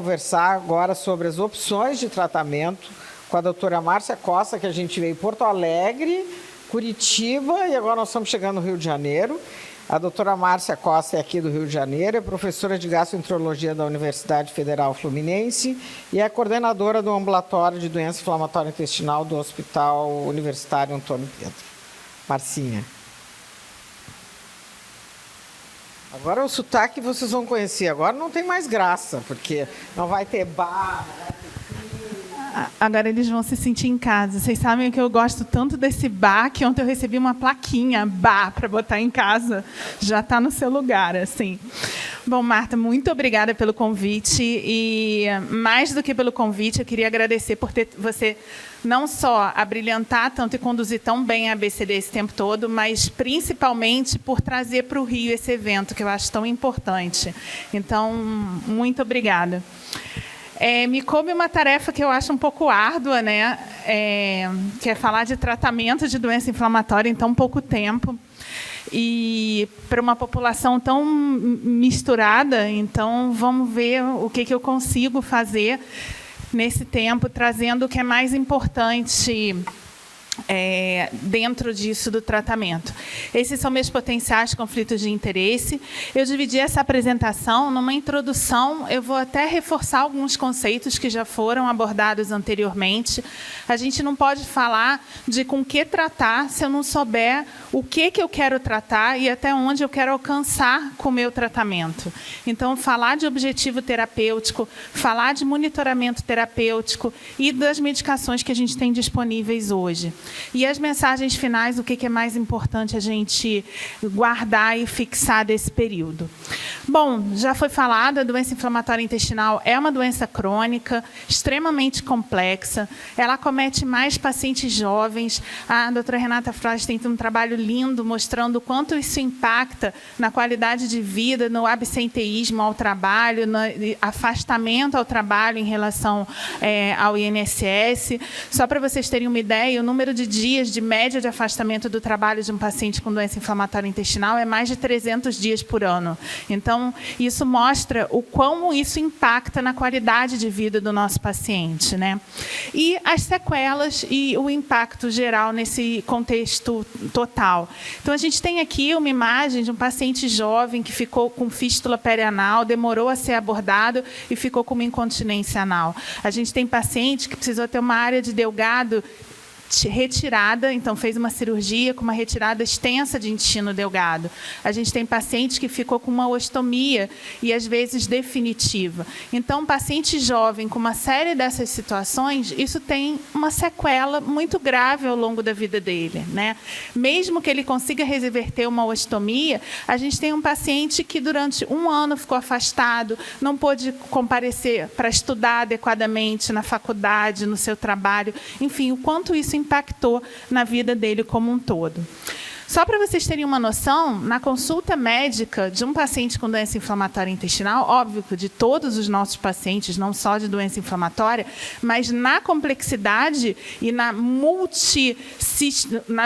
conversar agora sobre as opções de tratamento com a doutora Márcia Costa, que a gente veio em Porto Alegre, Curitiba, e agora nós estamos chegando no Rio de Janeiro. A doutora Márcia Costa é aqui do Rio de Janeiro, é professora de gastroenterologia da Universidade Federal Fluminense e é coordenadora do ambulatório de doença inflamatória intestinal do Hospital Universitário Antônio Pedro. Marcinha. Agora o sotaque vocês vão conhecer. Agora não tem mais graça, porque não vai ter bar. Agora eles vão se sentir em casa. Vocês sabem que eu gosto tanto desse bar que ontem eu recebi uma plaquinha bar para botar em casa. Já está no seu lugar, assim. Bom, Marta, muito obrigada pelo convite. E mais do que pelo convite, eu queria agradecer por ter você não só abrilhantar tanto e conduzir tão bem a ABCD esse tempo todo, mas principalmente por trazer para o Rio esse evento, que eu acho tão importante. Então, muito obrigada. Me coube uma tarefa que eu acho um pouco árdua, né? Que é falar de tratamento de doença inflamatória em tão pouco tempo. E para uma população tão misturada, então vamos ver o que eu consigo fazer nesse tempo, trazendo o que é mais importante dentro disso do tratamento. Esses são meus potenciais conflitos de interesse. Eu dividi essa apresentação numa introdução, eu vou até reforçar alguns conceitos que já foram abordados anteriormente. A gente não pode falar de com que tratar se eu não souber o que eu quero tratar e até onde eu quero alcançar com o meu tratamento. Então, falar de objetivo terapêutico, falar de monitoramento terapêutico e das medicações que a gente tem disponíveis hoje. E as mensagens finais, o que é mais importante a gente guardar e fixar desse período. Bom, já foi falado, a doença inflamatória intestinal é uma doença crônica, extremamente complexa. Ela acomete mais pacientes jovens. A doutora Renata Frost tem um trabalho lindo mostrando o quanto isso impacta na qualidade de vida, no absenteísmo ao trabalho, no afastamento ao trabalho em relação ao INSS. Só para vocês terem uma ideia, o número de dias de média de afastamento do trabalho de um paciente com doença inflamatória intestinal é mais de 300 dias por ano. Então, isso mostra o como isso impacta na qualidade de vida do nosso paciente, né? E as sequelas e o impacto geral nesse contexto total. Então, a gente tem aqui uma imagem de um paciente jovem que ficou com fístula perianal, demorou a ser abordado e ficou com uma incontinência anal. A gente tem paciente que precisou ter uma área de delgado retirada, então fez uma cirurgia com uma retirada extensa de intestino delgado. A gente tem paciente que ficou com uma ostomia e às vezes definitiva. Então, um paciente jovem com uma série dessas situações, isso tem uma sequela muito grave ao longo da vida dele, né? Mesmo que ele consiga reverter uma ostomia, a gente tem um paciente que durante um ano ficou afastado, não pôde comparecer para estudar adequadamente na faculdade, no seu trabalho, enfim, o quanto isso impactou na vida dele como um todo. Só para vocês terem uma noção, na consulta médica de um paciente com doença inflamatória intestinal, óbvio que de todos os nossos pacientes, não só de doença inflamatória, mas na complexidade e na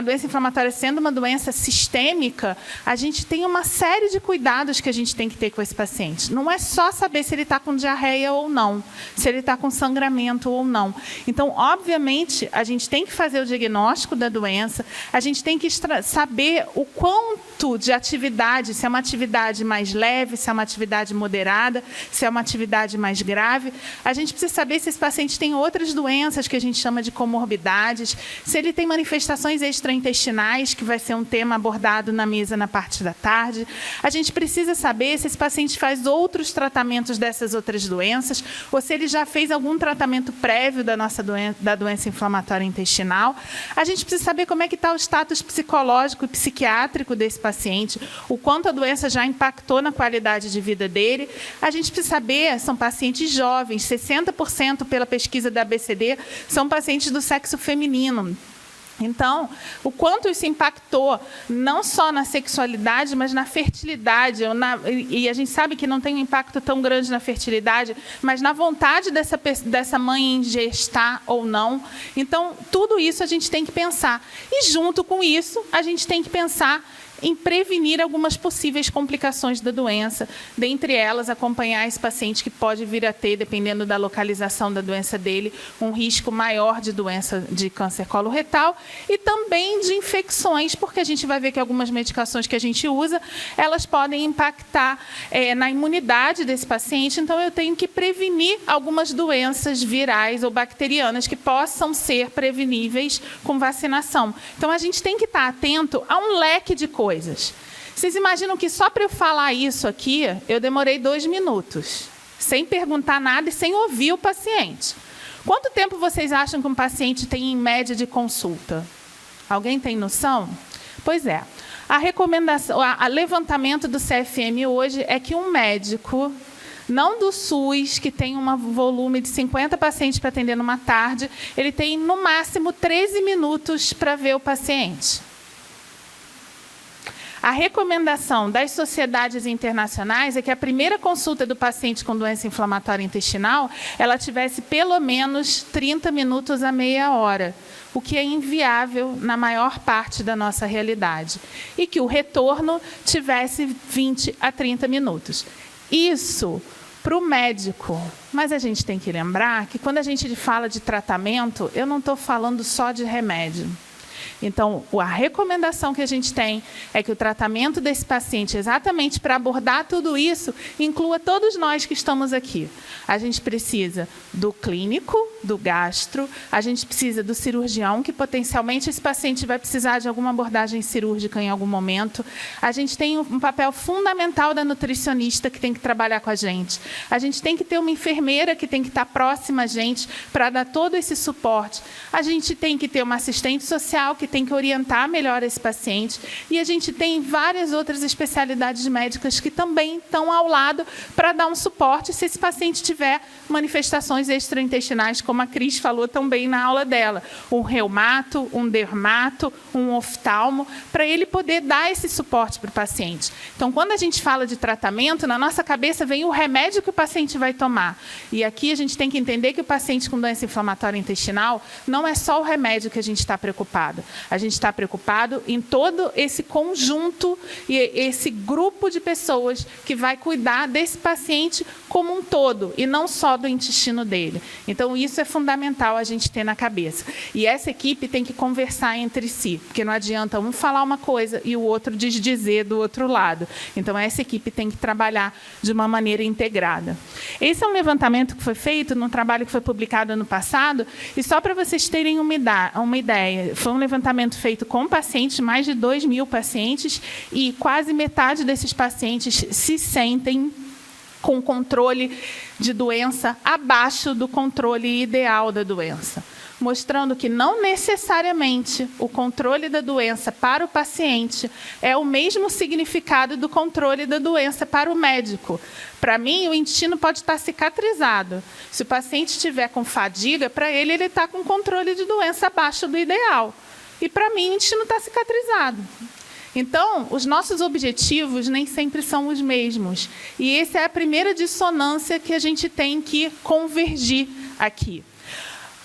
doença inflamatória sendo uma doença sistêmica, a gente tem uma série de cuidados que a gente tem que ter com esse paciente. Não é só saber se ele está com diarreia ou não, se ele está com sangramento ou não. Então, obviamente, a gente tem que fazer o diagnóstico da doença, a gente tem que saber o quanto de atividade, se é uma atividade mais leve, se é uma atividade moderada, se é uma atividade mais grave. A gente precisa saber se esse paciente tem outras doenças que a gente chama de comorbidades, se ele tem manifestações extraintestinais, que vai ser um tema abordado na mesa na parte da tarde. A gente precisa saber se esse paciente faz outros tratamentos dessas outras doenças, ou se ele já fez algum tratamento prévio da doença inflamatória intestinal. A gente precisa saber como é que está o status psicológico e psiquiátrico desse paciente, o quanto a doença já impactou na qualidade de vida dele. A gente precisa saber, são pacientes jovens, 60% pela pesquisa da ABCD são pacientes do sexo feminino. Então, o quanto isso impactou, não só na sexualidade, mas na fertilidade. E a gente sabe que não tem um impacto tão grande na fertilidade, mas na vontade dessa mãe em gestar ou não. Então, tudo isso a gente tem que pensar. E, junto com isso, a gente tem que pensar em prevenir algumas possíveis complicações da doença, dentre elas acompanhar esse paciente que pode vir a ter, dependendo da localização da doença dele, um risco maior de doença de câncer coloretal e também de infecções, porque a gente vai ver que algumas medicações que a gente usa, elas podem impactar na imunidade desse paciente, então eu tenho que prevenir algumas doenças virais ou bacterianas que possam ser preveníveis com vacinação. Então, a gente tem que estar atento a um leque de coisas. Vocês imaginam que só para eu falar isso aqui, eu demorei 2 minutos, sem perguntar nada e sem ouvir o paciente. Quanto tempo vocês acham que um paciente tem em média de consulta? Alguém tem noção? Pois é. A recomendação, o levantamento do CFM hoje é que um médico, não do SUS, que tem um volume de 50 pacientes para atender numa tarde, ele tem, no máximo, 13 minutos para ver o paciente. A recomendação das sociedades internacionais é que a primeira consulta do paciente com doença inflamatória intestinal, ela tivesse pelo menos 30 minutos a meia hora, o que é inviável na maior parte da nossa realidade. E que o retorno tivesse 20 a 30 minutos. Isso para o médico. Mas a gente tem que lembrar que quando a gente fala de tratamento, eu não estou falando só de remédio. Então, a recomendação que a gente tem é que o tratamento desse paciente, exatamente para abordar tudo isso, inclua todos nós que estamos aqui. A gente precisa do clínico, do gastro, a gente precisa do cirurgião, que potencialmente esse paciente vai precisar de alguma abordagem cirúrgica em algum momento. A gente tem um papel fundamental da nutricionista que tem que trabalhar com a gente. A gente tem que ter uma enfermeira que tem que estar próxima a gente para dar todo esse suporte. A gente tem que ter uma assistente social que tem que orientar melhor esse paciente. E a gente tem várias outras especialidades médicas que também estão ao lado para dar um suporte se esse paciente tiver manifestações extraintestinais, como a Cris falou também na aula dela. Um reumato, um dermato, um oftalmo, para ele poder dar esse suporte para o paciente. Então, quando a gente fala de tratamento, na nossa cabeça vem o remédio que o paciente vai tomar. E aqui a gente tem que entender que o paciente com doença inflamatória intestinal não é só o remédio que a gente está preocupado. A gente está preocupado em todo esse conjunto e esse grupo de pessoas que vai cuidar desse paciente como um todo, e não só do intestino dele. Então, isso é fundamental a gente ter na cabeça. E essa equipe tem que conversar entre si, porque não adianta um falar uma coisa e o outro desdizer do outro lado. Então, essa equipe tem que trabalhar de uma maneira integrada. Esse é um levantamento que foi feito num trabalho que foi publicado ano passado, e só para vocês terem uma ideia, foi um levantamento feito com pacientes, mais de 2.000 pacientes, e quase metade desses pacientes se sentem com controle de doença abaixo do controle ideal da doença, mostrando que não necessariamente o controle da doença para o paciente é o mesmo significado do controle da doença para o médico. Para mim, o intestino pode estar cicatrizado. Se o paciente estiver com fadiga, para ele está com controle de doença abaixo do ideal. E para mim, o intestino está cicatrizado. Então, os nossos objetivos nem sempre são os mesmos. E essa é a primeira dissonância que a gente tem que convergir aqui.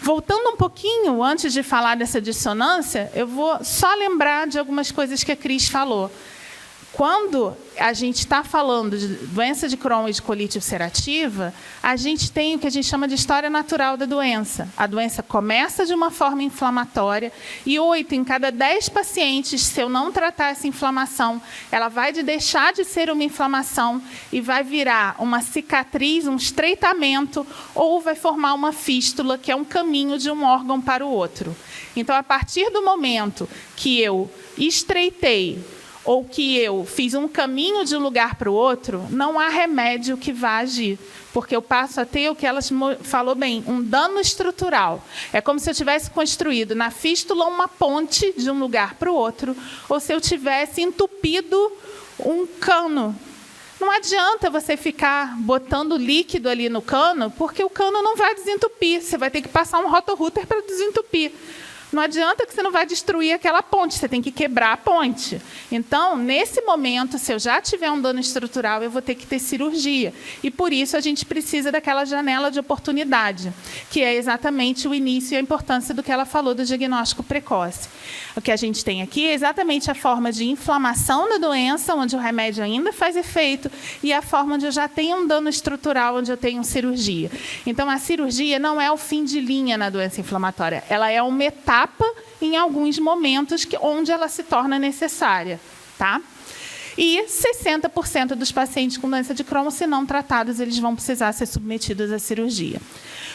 Voltando um pouquinho, antes de falar dessa dissonância, eu vou só lembrar de algumas coisas que a Cris falou. Quando a gente está falando de doença de Crohn e de colite ulcerativa, a gente tem o que a gente chama de história natural da doença. A doença começa de uma forma inflamatória e 8 em cada 10 pacientes, se eu não tratar essa inflamação, ela vai deixar de ser uma inflamação e vai virar uma cicatriz, um estreitamento, ou vai formar uma fístula, que é um caminho de um órgão para o outro. Então, a partir do momento que eu estreitei ou que eu fiz um caminho de um lugar para o outro, não há remédio que vá agir, porque eu passo a ter o que ela falou bem, um dano estrutural. É como se eu tivesse construído na fístula uma ponte de um lugar para o outro, ou se eu tivesse entupido um cano. Não adianta você ficar botando líquido ali no cano, porque o cano não vai desentupir, você vai ter que passar um rotorrúter para desentupir. Não adianta que você não vai destruir aquela ponte, você tem que quebrar a ponte. Então, nesse momento, se eu já tiver um dano estrutural, eu vou ter que ter cirurgia. E, por isso, a gente precisa daquela janela de oportunidade, que é exatamente o início e a importância do que ela falou do diagnóstico precoce. O que a gente tem aqui é exatamente a forma de inflamação da doença, onde o remédio ainda faz efeito, e a forma onde eu já tenho um dano estrutural, onde eu tenho cirurgia. Então, a cirurgia não é o fim de linha na doença inflamatória, ela é uma etapa em alguns momentos onde ela se torna necessária, tá? E 60% dos pacientes com doença de Crohn, se não tratados, eles vão precisar ser submetidos à cirurgia.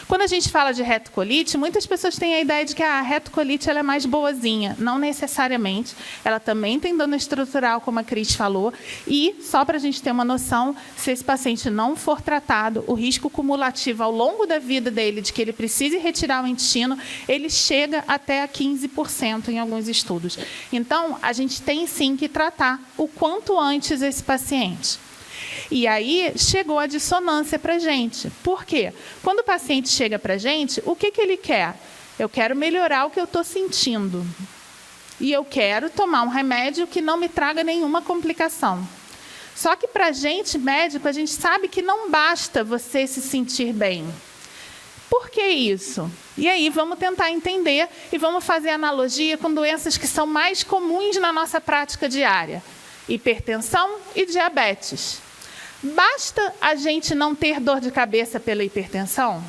Quando a gente fala de retocolite, muitas pessoas têm a ideia de que a retocolite ela é mais boazinha. Não necessariamente. Ela também tem dano estrutural, como a Cris falou. E, só para a gente ter uma noção, se esse paciente não for tratado, o risco cumulativo ao longo da vida dele, de que ele precise retirar o intestino, ele chega até a 15% em alguns estudos. Então, a gente tem sim que tratar o quanto antes esse paciente. E aí chegou a dissonância para a gente. Por quê? Quando o paciente chega para a gente, o que ele quer? Eu quero melhorar o que eu estou sentindo. E eu quero tomar um remédio que não me traga nenhuma complicação. Só que para a gente, médico, a gente sabe que não basta você se sentir bem. Por que isso? E aí vamos tentar entender e vamos fazer analogia com doenças que são mais comuns na nossa prática diária. Hipertensão e diabetes. Basta a gente não ter dor de cabeça pela hipertensão?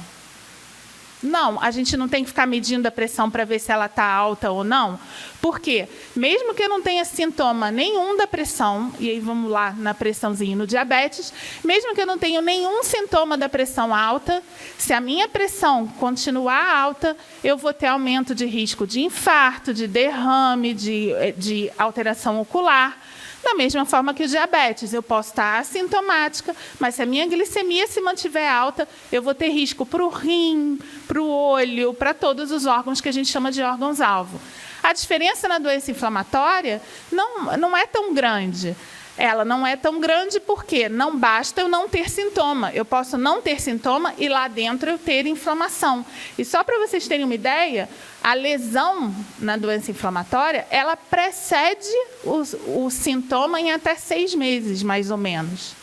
Não, a gente não tem que ficar medindo a pressão para ver se ela está alta ou não. Por quê? Mesmo que eu não tenha sintoma nenhum da pressão, e aí vamos lá na pressãozinha no diabetes, mesmo que eu não tenha nenhum sintoma da pressão alta, se a minha pressão continuar alta, eu vou ter aumento de risco de infarto, de derrame, de alteração ocular. Da mesma forma que o diabetes, eu posso estar assintomática, mas se a minha glicemia se mantiver alta, eu vou ter risco para o rim, para o olho, para todos os órgãos que a gente chama de órgãos-alvo. A diferença na doença inflamatória não é tão grande. Ela não é tão grande porque não basta eu não ter sintoma. Eu posso não ter sintoma e lá dentro eu ter inflamação. E só para vocês terem uma ideia, a lesão na doença inflamatória, ela precede o sintoma em até 6 meses, mais ou menos.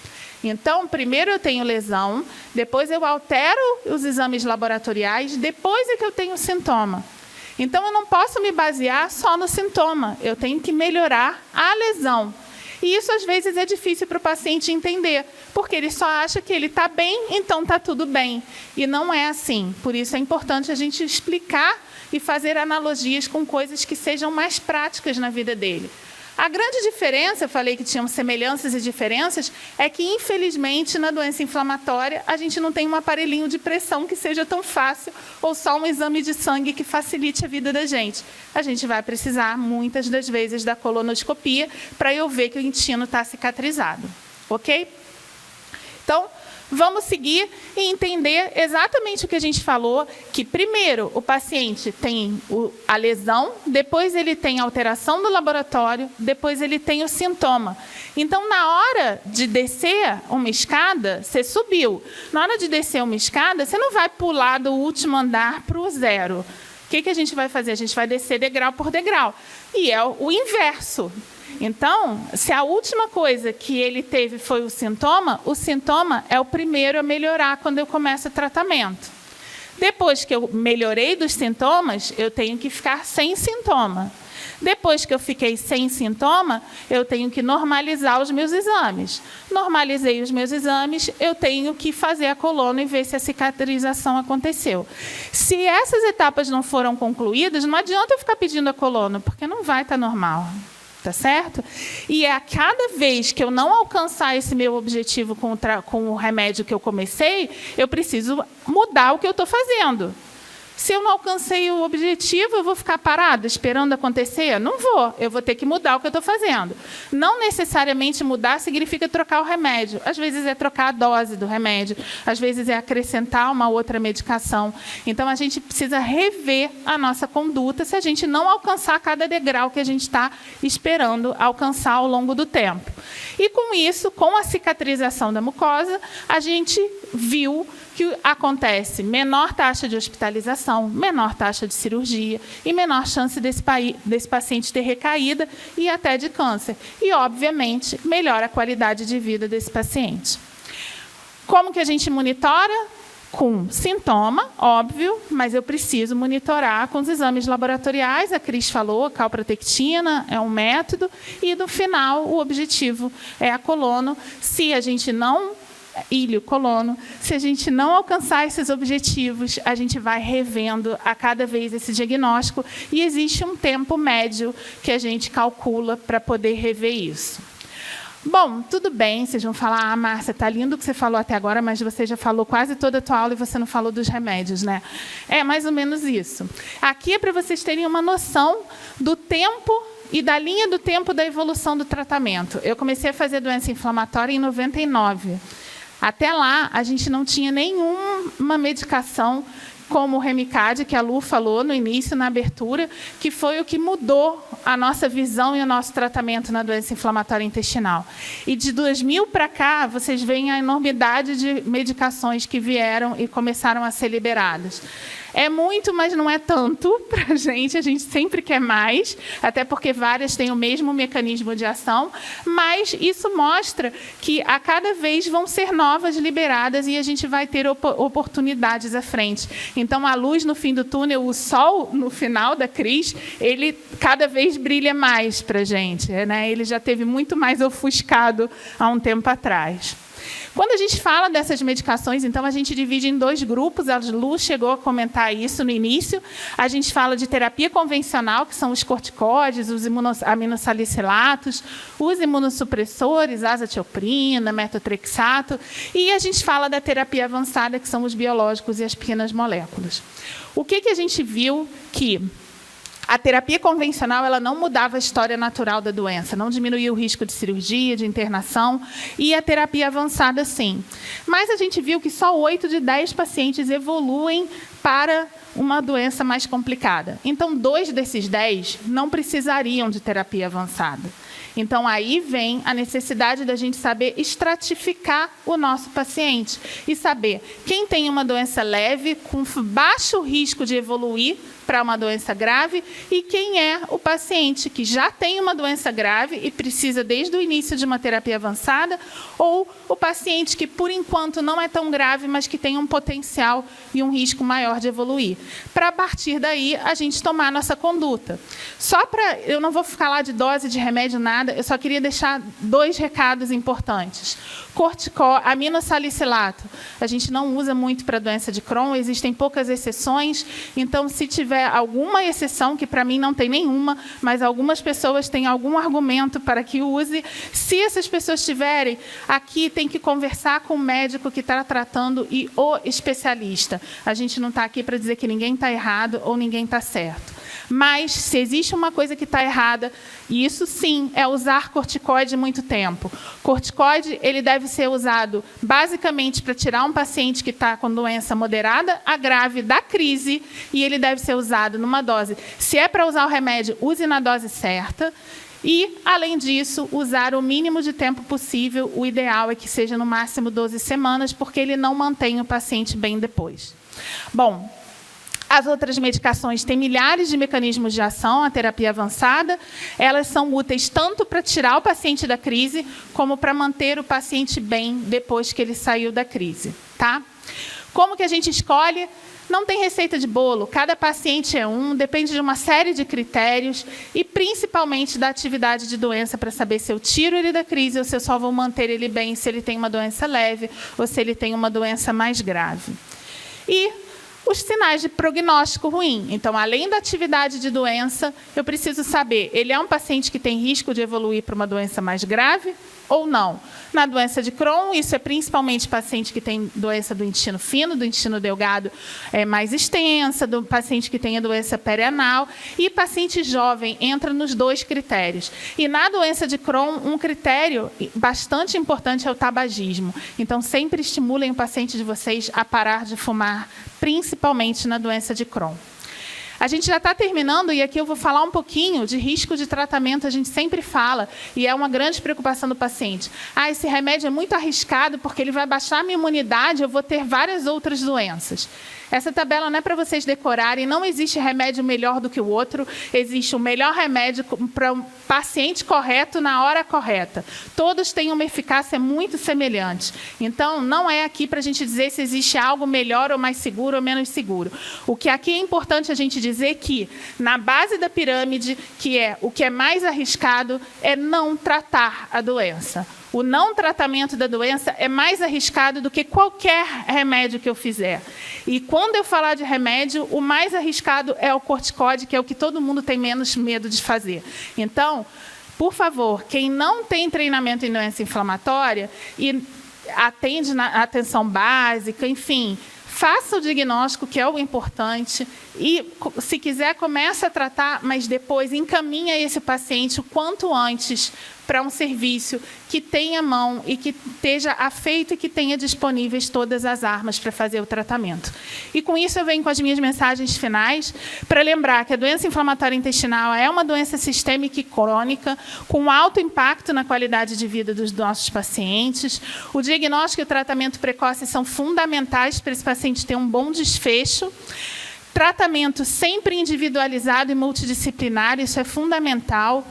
Então, primeiro eu tenho lesão, depois eu altero os exames laboratoriais, depois é que eu tenho sintoma. Então, eu não posso me basear só no sintoma, eu tenho que melhorar a lesão. E isso, às vezes, é difícil para o paciente entender, porque ele só acha que ele está bem, então está tudo bem. E não é assim. Por isso é importante a gente explicar e fazer analogias com coisas que sejam mais práticas na vida dele. A grande diferença, eu falei que tinham semelhanças e diferenças, é que, infelizmente, na doença inflamatória, a gente não tem um aparelhinho de pressão que seja tão fácil ou só um exame de sangue que facilite a vida da gente. A gente vai precisar, muitas das vezes, da colonoscopia para eu ver que o intestino está cicatrizado. Ok? Então, vamos seguir e entender exatamente o que a gente falou, que primeiro o paciente tem a lesão, depois ele tem a alteração do laboratório, depois ele tem o sintoma. Então, na hora de descer uma escada, você subiu. Na hora de descer uma escada, você não vai pular do último andar para o 0. O que a gente vai fazer? A gente vai descer degrau por degrau. E é o inverso. Então, se a última coisa que ele teve foi o sintoma é o primeiro a melhorar quando eu começo o tratamento. Depois que eu melhorei dos sintomas, eu tenho que ficar sem sintoma. Depois que eu fiquei sem sintoma, eu tenho que normalizar os meus exames. Normalizei os meus exames, eu tenho que fazer a colono e ver se a cicatrização aconteceu. Se essas etapas não foram concluídas, não adianta eu ficar pedindo a colono, porque não vai estar normal. Tá certo? E a cada vez que eu não alcançar esse meu objetivo com o remédio que eu comecei, eu preciso mudar o que eu estou fazendo. Se eu não alcancei o objetivo, eu vou ficar parada esperando acontecer? Não vou. Eu vou ter que mudar o que eu estou fazendo. Não necessariamente mudar significa trocar o remédio. Às vezes é trocar a dose do remédio. Às vezes é acrescentar uma outra medicação. Então, a gente precisa rever a nossa conduta se a gente não alcançar cada degrau que a gente está esperando alcançar ao longo do tempo. E com isso, com a cicatrização da mucosa, a gente viu que acontece menor taxa de hospitalização, menor taxa de cirurgia e menor chance desse paciente ter recaída e até de câncer. E, obviamente, melhora a qualidade de vida desse paciente. Como que a gente monitora? Com sintoma, óbvio, mas eu preciso monitorar com os exames laboratoriais. A Cris falou, a calprotectina é um método. E, no final, o objetivo é a colono. Se a gente não... ilho, colono. Se a gente não alcançar esses objetivos, a gente vai revendo a cada vez esse diagnóstico. E existe um tempo médio que a gente calcula para poder rever isso. Bom, tudo bem, vocês vão falar, Márcia, está lindo o que você falou até agora, mas você já falou quase toda a tua aula e você não falou dos remédios, né? É mais ou menos isso. Aqui é para vocês terem uma noção do tempo e da linha do tempo da evolução do tratamento. Eu comecei a fazer doença inflamatória em 99. Até lá, a gente não tinha nenhuma medicação como o Remicade, que a Lu falou no início, na abertura, que foi o que mudou a nossa visão e o nosso tratamento na doença inflamatória intestinal. E de 2000 para cá, vocês veem a enormidade de medicações que vieram e começaram a ser liberadas. É muito, mas não é tanto para a gente sempre quer mais, até porque várias têm o mesmo mecanismo de ação, mas isso mostra que a cada vez vão ser novas liberadas e a gente vai ter oportunidades à frente. Então, a luz no fim do túnel, o sol no final da Cris, ele cada vez brilha mais para a gente, né? Ele já esteve muito mais ofuscado há um tempo atrás. Quando a gente fala dessas medicações, então, a gente divide em dois grupos. A Lu chegou a comentar isso no início. A gente fala de terapia convencional, que são os corticóides, os aminosalicilatos, os imunossupressores, azatioprina, metotrexato. E a gente fala da terapia avançada, que são os biológicos e as pequenas moléculas. O que a gente viu que... A terapia convencional ela não mudava a história natural da doença, não diminuía o risco de cirurgia, de internação, e a terapia avançada, sim. Mas a gente viu que só 8 de 10 pacientes evoluem para uma doença mais complicada. Então, 2 desses 10 não precisariam de terapia avançada. Então, aí vem a necessidade da gente saber estratificar o nosso paciente e saber quem tem uma doença leve, com baixo risco de evoluir para uma doença grave, e quem é o paciente que já tem uma doença grave e precisa desde o início de uma terapia avançada, ou o paciente que, por enquanto, não é tão grave, mas que tem um potencial e um risco maior de evoluir. Para, a partir daí, a gente tomar a nossa conduta. Só para... Eu não vou falar de dose de remédio, nada, eu só queria deixar 2 recados importantes. Aminosalicilato, a gente não usa muito para doença de Crohn, existem poucas exceções, então, se tiver alguma exceção, que para mim não tem nenhuma, mas algumas pessoas têm algum argumento para que use, se essas pessoas tiverem, aqui tem que conversar com o médico que está tratando e o especialista. A gente não está aqui para dizer que ninguém está errado ou ninguém está certo. Mas, se existe uma coisa que está errada, e isso sim é usar corticoide muito tempo. Corticoide ele deve ser usado basicamente para tirar um paciente que está com doença moderada a grave da crise, e ele deve ser usado numa dose. Se é para usar o remédio, use na dose certa. E, além disso, usar o mínimo de tempo possível. O ideal é que seja no máximo 12 semanas, porque ele não mantém o paciente bem depois. Bom, as outras medicações têm milhares de mecanismos de ação, a terapia avançada. Elas são úteis tanto para tirar o paciente da crise, como para manter o paciente bem depois que ele saiu da crise. Tá? Como que a gente escolhe? Não tem receita de bolo, cada paciente é um, depende de uma série de critérios e principalmente da atividade de doença para saber se eu tiro ele da crise ou se eu só vou manter ele bem, se ele tem uma doença leve ou se ele tem uma doença mais grave. E os sinais de prognóstico ruim. Então, além da atividade de doença, eu preciso saber, ele é um paciente que tem risco de evoluir para uma doença mais grave ou não? Na doença de Crohn, isso é principalmente paciente que tem doença do intestino fino, do intestino delgado mais extensa, do paciente que tem a doença perianal, e paciente jovem entra nos 2 critérios. E na doença de Crohn, um critério bastante importante é o tabagismo. Então, sempre estimulem o paciente de vocês a parar de fumar, principalmente na doença de Crohn. A gente já está terminando, e aqui eu vou falar um pouquinho de risco de tratamento, a gente sempre fala, e é uma grande preocupação do paciente. Esse remédio é muito arriscado porque ele vai baixar a minha imunidade, eu vou ter várias outras doenças. Essa tabela não é para vocês decorarem, não existe remédio melhor do que o outro, existe o melhor remédio para um paciente correto na hora correta. Todos têm uma eficácia muito semelhante. Então, não é aqui para a gente dizer se existe algo melhor ou mais seguro ou menos seguro. O que aqui é importante a gente dizer que, na base da pirâmide, que é o que é mais arriscado, é não tratar a doença. O não tratamento da doença é mais arriscado do que qualquer remédio que eu fizer. E quando eu falar de remédio, o mais arriscado é o corticóide, que é o que todo mundo tem menos medo de fazer. Então, por favor, quem não tem treinamento em doença inflamatória e atende na atenção básica, enfim, faça o diagnóstico, que é o importante, e, se quiser, comece a tratar, mas depois encaminha esse paciente o quanto antes para um serviço que tenha mão e que esteja afeito e que tenha disponíveis todas as armas para fazer o tratamento. E com isso eu venho com as minhas mensagens finais para lembrar que a doença inflamatória intestinal é uma doença sistêmica e crônica com alto impacto na qualidade de vida dos nossos pacientes. O diagnóstico e o tratamento precoce são fundamentais para esse paciente ter um bom desfecho. Tratamento sempre individualizado e multidisciplinar, isso é fundamental.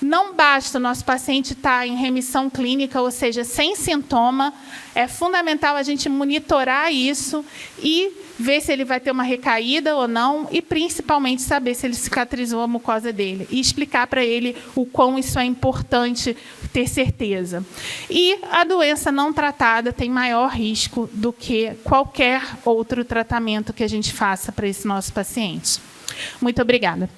Não basta o nosso paciente estar em remissão clínica, ou seja, sem sintoma. É fundamental a gente monitorar isso e ver se ele vai ter uma recaída ou não, e principalmente saber se ele cicatrizou a mucosa dele. E explicar para ele o quão isso é importante ter certeza. E a doença não tratada tem maior risco do que qualquer outro tratamento que a gente faça para esse nosso paciente. Muito obrigada.